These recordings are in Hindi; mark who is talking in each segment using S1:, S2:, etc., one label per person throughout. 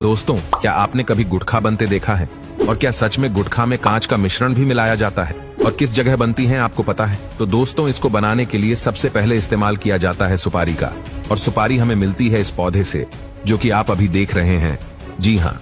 S1: दोस्तों, क्या आपने कभी गुटखा बनते देखा है? और क्या सच में गुटखा में कांच का मिश्रण भी मिलाया जाता है? और किस जगह बनती है आपको पता है? तो दोस्तों, इसको बनाने के लिए सबसे पहले इस्तेमाल किया जाता है सुपारी का। और सुपारी हमें मिलती है इस पौधे से, जो कि आप अभी देख रहे हैं। जी हाँ,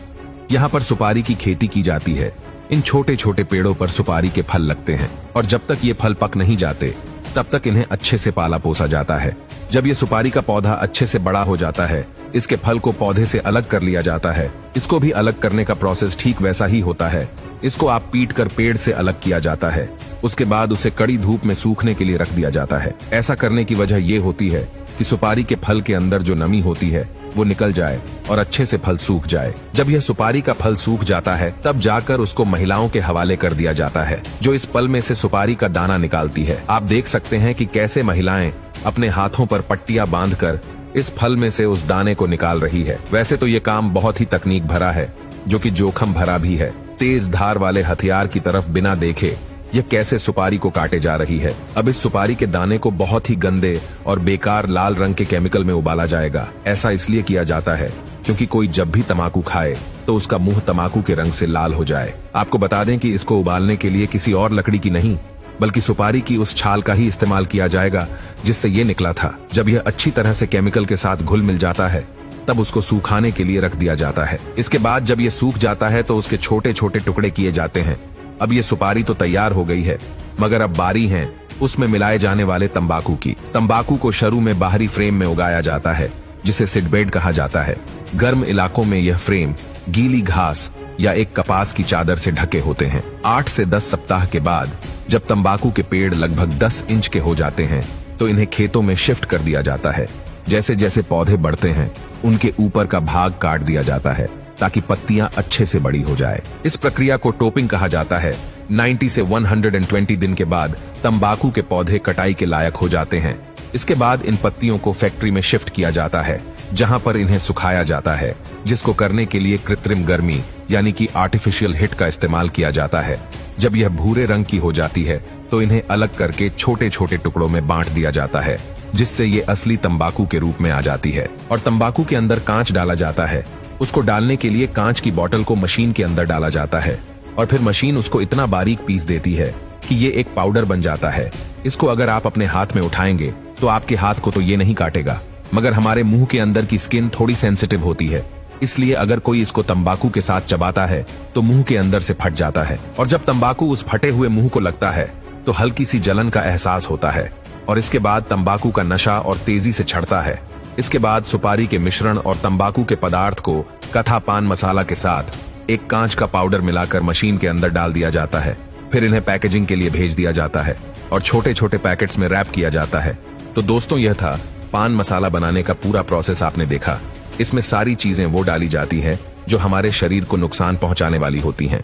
S1: यहाँ पर सुपारी की खेती की जाती है। इन छोटे छोटे पेड़ों पर सुपारी के फल लगते हैं और जब तक ये फल पक नहीं जाते तब तक इन्हें अच्छे से पाला पोसा जाता है। जब ये सुपारी का पौधा अच्छे से बड़ा हो जाता है, इसके फल को पौधे से अलग कर लिया जाता है। इसको भी अलग करने का प्रोसेस ठीक वैसा ही होता है। इसको आप पीट कर पेड़ से अलग किया जाता है। उसके बाद उसे कड़ी धूप में सूखने के लिए रख दिया जाता है। ऐसा करने की वजह ये होती है कि सुपारी के फल के अंदर जो नमी होती है वो निकल जाए और अच्छे से फल सूख जाए। जब यह सुपारी का फल सूख जाता है तब जाकर उसको महिलाओं के हवाले कर दिया जाता है, जो इस फल में से सुपारी का दाना निकालती है। आप देख सकते हैं कि कैसे महिलाएं अपने हाथों पर पट्टियां बांधकर इस फल में से उस दाने को निकाल रही है। वैसे तो ये काम बहुत ही तकनीक भरा है, जो कि जोखिम भरा भी है। तेज धार वाले हथियार की तरफ बिना देखे यह कैसे सुपारी को काटे जा रही है। अब इस सुपारी के दाने को बहुत ही गंदे और बेकार लाल रंग के केमिकल में उबाला जाएगा। ऐसा इसलिए किया जाता है क्योंकि कोई जब भी तम्बाकू खाए तो उसका मुंह तम्बाकू के रंग से लाल हो जाए। आपको बता दें कि इसको उबालने के लिए किसी और लकड़ी की नहीं बल्कि सुपारी की उस छाल का ही इस्तेमाल किया जाएगा जिससे ये निकला था। जब यह अच्छी तरह से केमिकल के साथ घुल मिल जाता है तब उसको सुखाने के लिए रख दिया जाता है। इसके बाद जब ये सूख जाता है तो उसके छोटे छोटे टुकड़े किए जाते हैं। अब ये सुपारी तो तैयार हो गई है, मगर अब बारी है उसमें मिलाए जाने वाले तंबाकू की। तंबाकू को शुरू में बाहरी फ्रेम में उगाया जाता है, जिसे सीडबेड कहा जाता है। गर्म इलाकों में यह फ्रेम गीली घास या एक कपास की चादर से ढके होते हैं। 8 से 10 सप्ताह के बाद जब तंबाकू के पेड़ लगभग 10 इंच के हो जाते हैं तो इन्हें खेतों में शिफ्ट कर दिया जाता है। जैसे जैसे पौधे बढ़ते हैं उनके ऊपर का भाग काट दिया जाता है ताकि पत्तियां अच्छे से बड़ी हो जाए। इस प्रक्रिया को टोपिंग कहा जाता है। 90 से 120 दिन के बाद तंबाकू के पौधे कटाई के लायक हो जाते हैं। इसके बाद इन पत्तियों को फैक्ट्री में शिफ्ट किया जाता है, जहां पर इन्हें सुखाया जाता है, जिसको करने के लिए कृत्रिम गर्मी यानी कि आर्टिफिशियल हीट का इस्तेमाल किया जाता है। जब यह भूरे रंग की हो जाती है तो इन्हें अलग करके छोटे छोटे टुकड़ों में बांट दिया जाता है, जिससे ये असली तंबाकू के रूप में आ जाती है। और तंबाकू के अंदर कांच डाला जाता है। उसको डालने के लिए कांच की बोतल को मशीन के अंदर डाला जाता है और फिर मशीन उसको इतना बारीक पीस देती है कि ये एक पाउडर बन जाता है। इसको अगर आप अपने हाथ में उठाएंगे तो आपके हाथ को तो ये नहीं काटेगा, मगर हमारे मुंह के अंदर की स्किन थोड़ी सेंसिटिव होती है, इसलिए अगर कोई इसको तंबाकू के साथ चबाता है तो मुंह के अंदर से फट जाता है। और जब तंबाकू उस फटे हुए मुंह को लगता है तो हल्की सी जलन का एहसास होता है और इसके बाद तंबाकू का नशा और तेजी से चढ़ता है। इसके बाद सुपारी के मिश्रण और तंबाकू के पदार्थ को कथा पान मसाला के साथ एक कांच का पाउडर मिलाकर मशीन के अंदर डाल दिया जाता है। फिर इन्हें पैकेजिंग के लिए भेज दिया जाता है और छोटे छोटे पैकेट्स में रैप किया जाता है। तो दोस्तों, यह था पान मसाला बनाने का पूरा प्रोसेस। आपने देखा, इसमें सारी चीजें वो डाली जाती है जो हमारे शरीर को नुकसान पहुंचाने वाली होती हैं।